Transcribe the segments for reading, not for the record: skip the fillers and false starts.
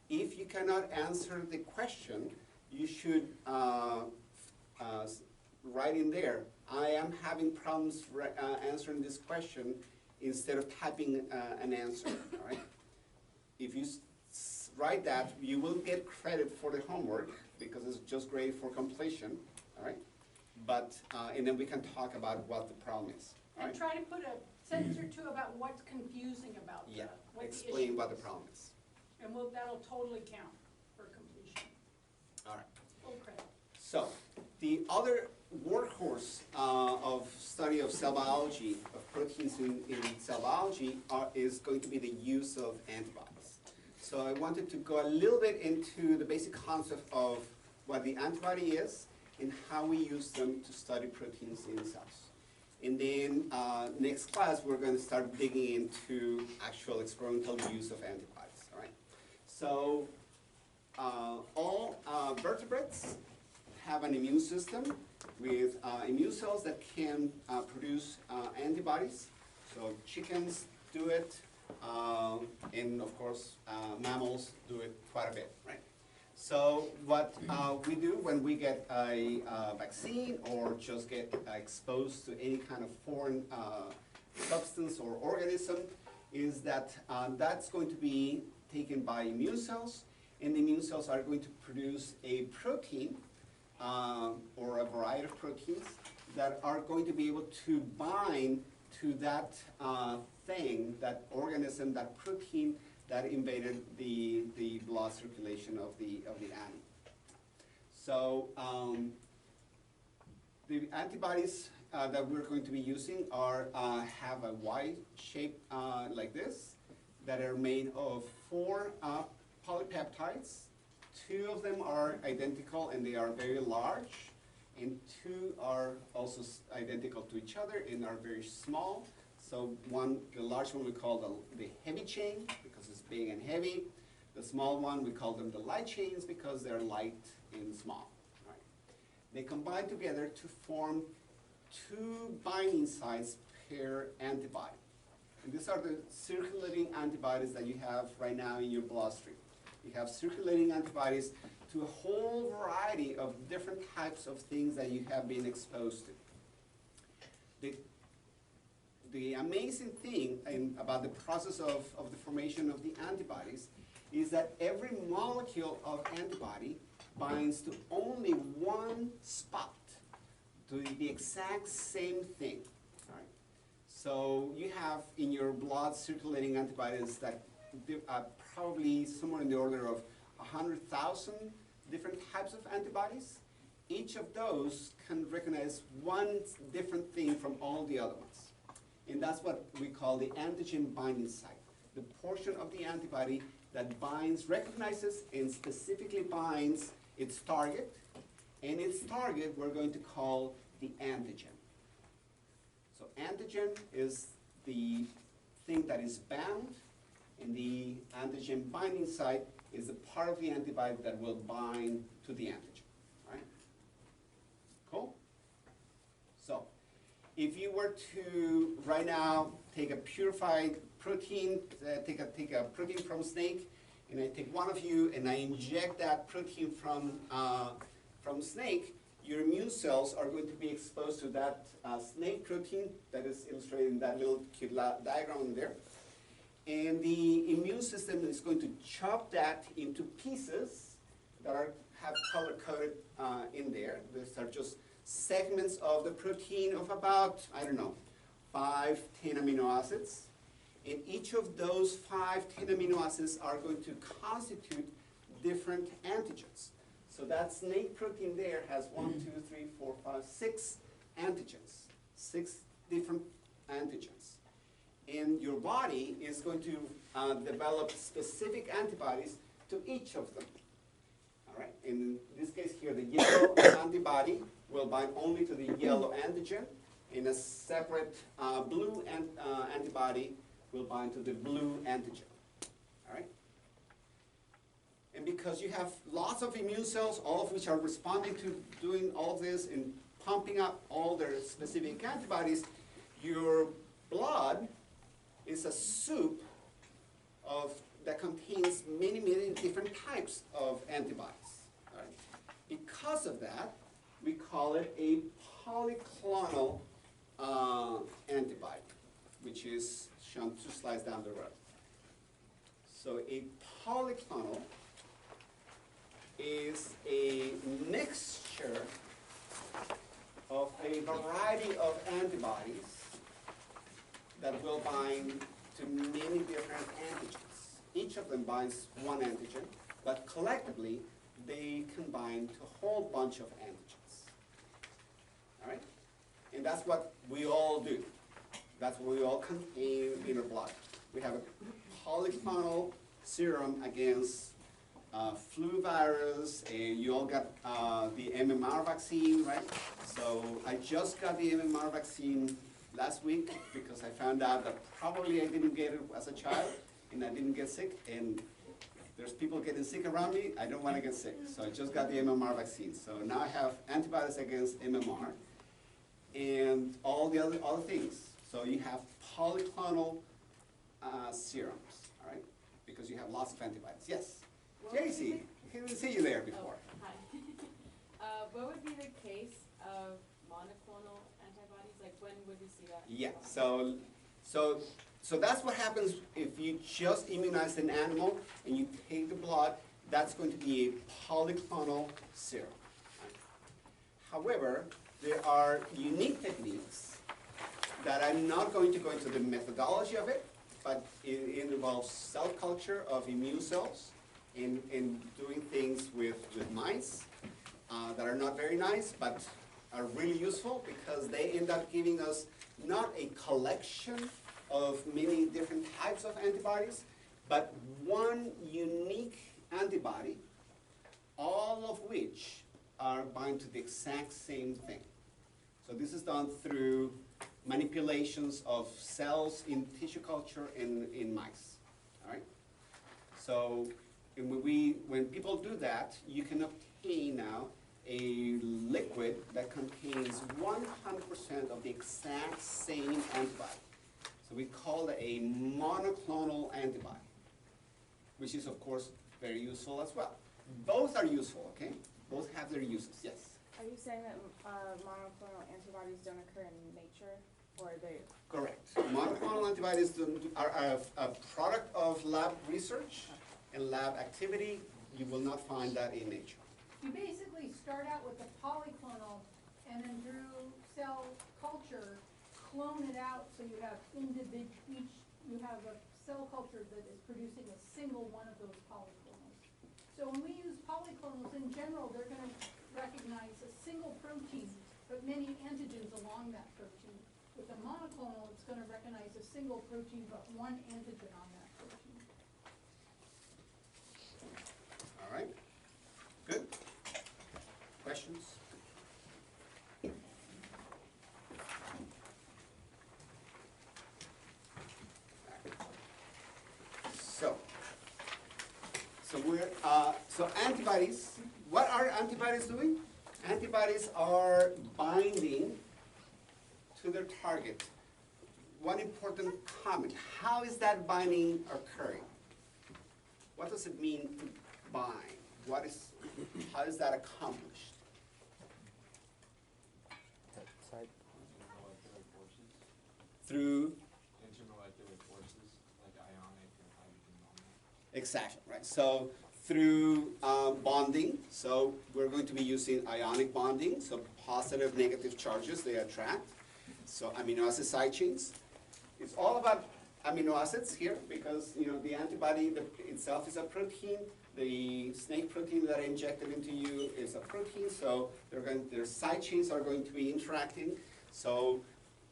if you cannot answer the question, you should write in there, I am having problems answering this question, instead of typing an answer, all right? If you write that, you will get credit for the homework, because it's just great for completion, all right? But, and then we can talk about what the problem is. And try to put a sentence or two about what's confusing about explain what the problem is. And that'll totally count for completion. All right. Full credit. So, the other workhorse of study of cell biology, of proteins in cell biology, is going to be the use of antibodies. So I wanted to go a little bit into the basic concept of what the antibody is and how we use them to study proteins in cells. And then next class, we're going to start digging into actual experimental use of antibodies, all right? So all vertebrates have an immune system with immune cells that can produce antibodies. So chickens do it, and of course mammals do it quite a bit, right? So what we do when we get a vaccine or just get exposed to any kind of foreign substance or organism is that that's going to be taken by immune cells, and the immune cells are going to produce a protein or a variety of proteins that are going to be able to bind to that thing, that organism, that protein that invaded the blood circulation of the animal. So the antibodies that we're going to be using have a Y shape like this, that are made of 4 polypeptides. 2 of them are identical and they are very large, and 2 are also identical to each other and are very small. So the large one we call the heavy chain because it's big and heavy. The small one we call them the light chains because they're light and small. Right? They combine together to form 2 binding sites per antibody. And these are the circulating antibodies that you have right now in your bloodstream. You have circulating antibodies to a whole variety of different types of things that you have been exposed to. The amazing thing about the process of the formation of the antibodies is that every molecule of antibody binds to only one spot, to the exact same thing. All right? So you have in your blood circulating antibodies that are probably somewhere in the order of 100,000 different types of antibodies. Each of those can recognize one different thing from all the other ones. And that's what we call the antigen binding site, the portion of the antibody that binds, recognizes, and specifically binds its target. And its target we're going to call the antigen. So antigen is the thing that is bound, and the antigen binding site is the part of the antibody that will bind to the antigen. Right? Cool? So if you were to, right now, take a purified protein, take a protein from snake, and I take one of you and I inject that protein from snake, your immune cells are going to be exposed to that snake protein that is illustrated in that little cute diagram there. And the immune system is going to chop that into pieces that have color-coded in there. These are just segments of the protein of about, I don't know, 5, 10 amino acids. And each of those 5, 10 amino acids are going to constitute different antigens. So that snake protein there has 1, 2, 3, 4, 5, 6 antigens, 6 different antigens. And your body is going to develop specific antibodies to each of them. All right. In this case here, the yellow antibody will bind only to the yellow antigen, and a separate blue antibody will bind to the blue antigen. All right. And because you have lots of immune cells, all of which are responding to doing all this and pumping up all their specific antibodies, your blood is a soup of that contains many, many different types of antibodies. All right? Because of that, we call it a polyclonal antibody, which is shown 2 slides down the road. So a polyclonal is a mixture of a variety of antibodies that will bind to many different antigens. Each of them binds one antigen, but collectively they can bind to a whole bunch of antigens. All right? And that's what we all do. That's what we all contain in our blood. We have a polyclonal serum against flu virus, and you all got the MMR vaccine, right? So I just got the MMR vaccine last week because I found out that probably I didn't get it as a child and I didn't get sick, and there's people getting sick around me. I don't want to get sick, so I just got the MMR vaccine. So now I have antibodies against MMR and all the other things. So you have polyclonal serums, all right? Because you have lots of antibodies. Yes? JC, I didn't see you there before. Oh, hi. What would be the case of monoclonal antibodies? Like, when would we see that? Yeah, so that's what happens if you just immunize an animal and you take the blood. That's going to be a polyclonal serum. However, there are unique techniques that I'm not going to go into the methodology of it, but it involves cell culture of immune cells in doing things with mice that are not very nice, but are really useful because they end up giving us not a collection of many different types of antibodies, but one unique antibody, all of which are bind to the exact same thing. So this is done through manipulations of cells in tissue culture in mice. All right? So when people do that, you can obtain now a liquid that contains 100% of the exact same antibody. So we call it a monoclonal antibody, which is, of course, very useful as well. Both are useful, okay? Both have their uses, yes? Are you saying that monoclonal antibodies don't occur in nature, or are they? Correct. Monoclonal antibodies are a product of lab research and lab activity. You will not find that in nature. You basically start out with a polyclonal, and then through cell culture, clone it out so you have you have a cell culture that is producing a single one of those polyclonals. So when we use polyclonals in general, they're going to recognize a single protein, but many antigens along that protein. With a monoclonal, it's going to recognize a single protein, but one antigen on that protein. All right? Good? Questions? So antibodies, what are antibodies doing? Antibodies are binding to their target. One important comment, how is that binding occurring? What does it mean to bind? How is that accomplished? Through intermolecular forces like ionic or hydrogen bonding. exactly, right. So through bonding, so we're going to be using ionic bonding, so positive, negative charges, they attract. So amino acid side chains. It's all about amino acids here because the antibody itself is a protein. The snake protein that I injected into you is a protein, so their side chains are going to be interacting. So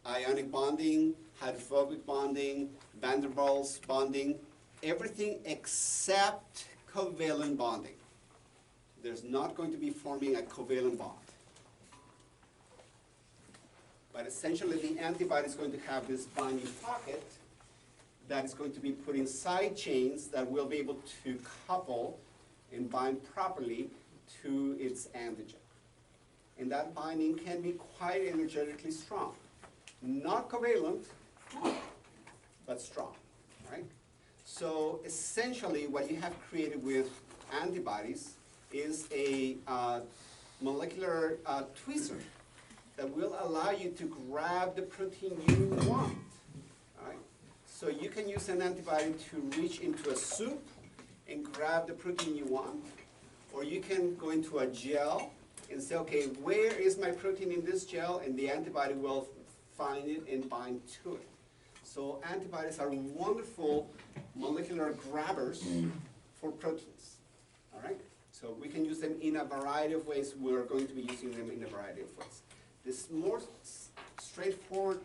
ionic bonding, hydrophobic bonding, van der Waals bonding, everything except covalent bonding. There's not going to be forming a covalent bond. But essentially the antibody is going to have this binding pocket that is going to be putting side chains that will be able to couple and bind properly to its antigen. And that binding can be quite energetically strong. Not covalent, but strong, right? So essentially what you have created with antibodies is a molecular tweezer that will allow you to grab the protein you want. All right? So you can use an antibody to reach into a soup and grab the protein you want, or you can go into a gel and say, okay, where is my protein in this gel? And the antibody will find it and bind to it. So antibodies are wonderful molecular grabbers for proteins. All right? So we can use them in a variety of ways. We're going to be using them in a variety of ways. This more straightforward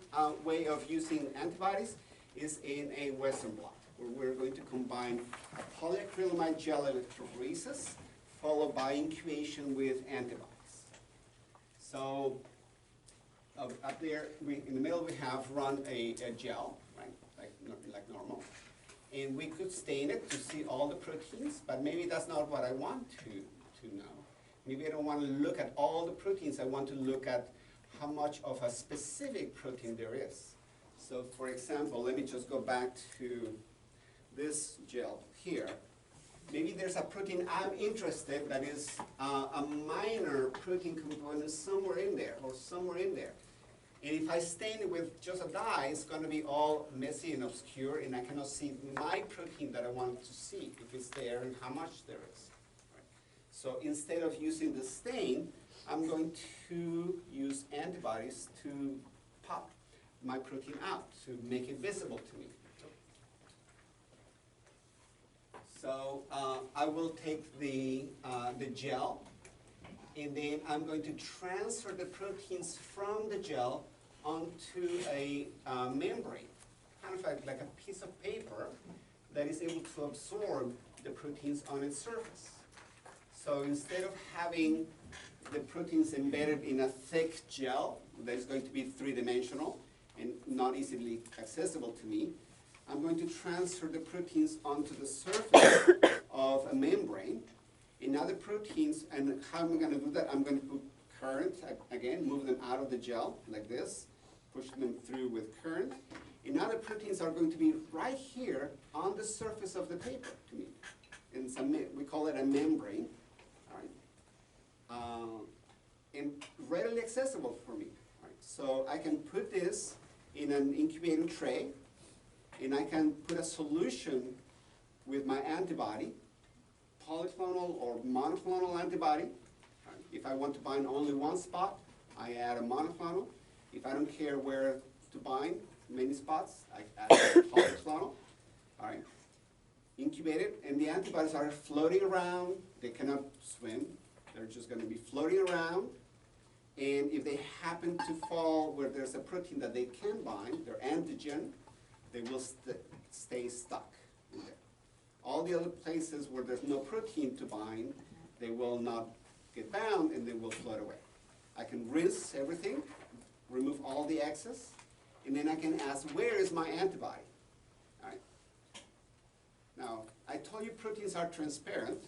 way of using antibodies is in a Western blot, where we're going to combine a polyacrylamide gel electrophoresis followed by incubation with antibodies. So up there, in the middle, we have run a gel, right, like normal. And we could stain it to see all the proteins, but maybe that's not what I want to know. Maybe I don't want to look at all the proteins. I want to look at how much of a specific protein there is. So for example, let me just go back to this gel here. Maybe there's a protein I'm interested that is a minor protein component somewhere in there or somewhere in there. And if I stain it with just a dye, it's going to be all messy and obscure, and I cannot see my protein that I want to see, if it's there and how much there is. Right? So instead of using the stain, I'm going to use antibodies to pop my protein out, to make it visible to me. So I will take the gel, and then I'm going to transfer the proteins from the gel onto a membrane, kind of like a piece of paper that is able to absorb the proteins on its surface. So instead of having the proteins embedded in a thick gel that is going to be three-dimensional and not easily accessible to me, I'm going to transfer the proteins onto the surface of a membrane. In other proteins, and how am I going to do that? I'm going to put current, again, move them out of the gel like this, push them through with current. And other proteins are going to be right here on the surface of the paper to me. And we call it a membrane, all right? And readily accessible for me. Right? So I can put this in an incubator tray, and I can put a solution with my antibody, polyclonal or monoclonal antibody. Right? If I want to bind only one spot, I add a monoclonal. If I don't care where to bind many spots, I add a polyclonal. All right. Incubate it, and the antibodies are floating around. They cannot swim. They're just going to be floating around. And if they happen to fall where there's a protein that they can bind, their antigen, they will stay stuck in there. All the other places where there's no protein to bind, they will not get bound and they will float away. I can rinse everything, remove all the excess, and then I can ask, where is my antibody? All right. Now, I told you proteins are transparent,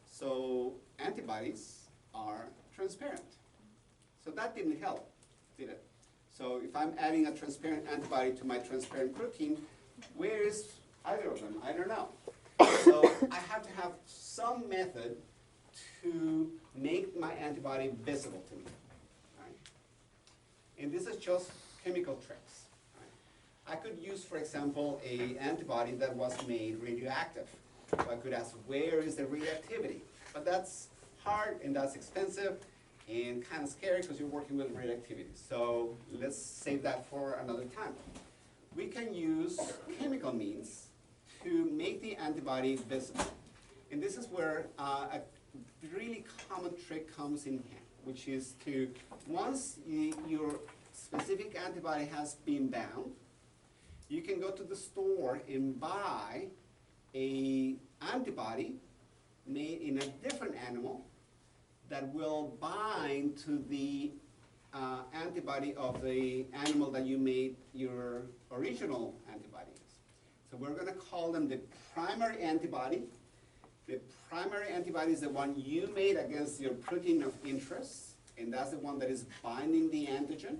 so antibodies are transparent. So that didn't help, did it? So if I'm adding a transparent antibody to my transparent protein, where is either of them? I don't know. So I have to have some method to make my antibody visible to me. Right? And this is just chemical tricks. Right? I could use, for example, an antibody that was made radioactive. So I could ask, where is the reactivity? But that's hard and that's expensive and kind of scary because you're working with radioactivity. So let's save that for another time. We can use chemical means to make the antibody visible. And this is where a really common trick comes in hand, which is to, once your specific antibody has been bound, you can go to the store and buy an antibody made in a different animal that will bind to the antibody of the animal that you made your original antibodies. So we're going to call them the primary antibody. The primary antibody is the one you made against your protein of interest, and that's the one that is binding the antigen.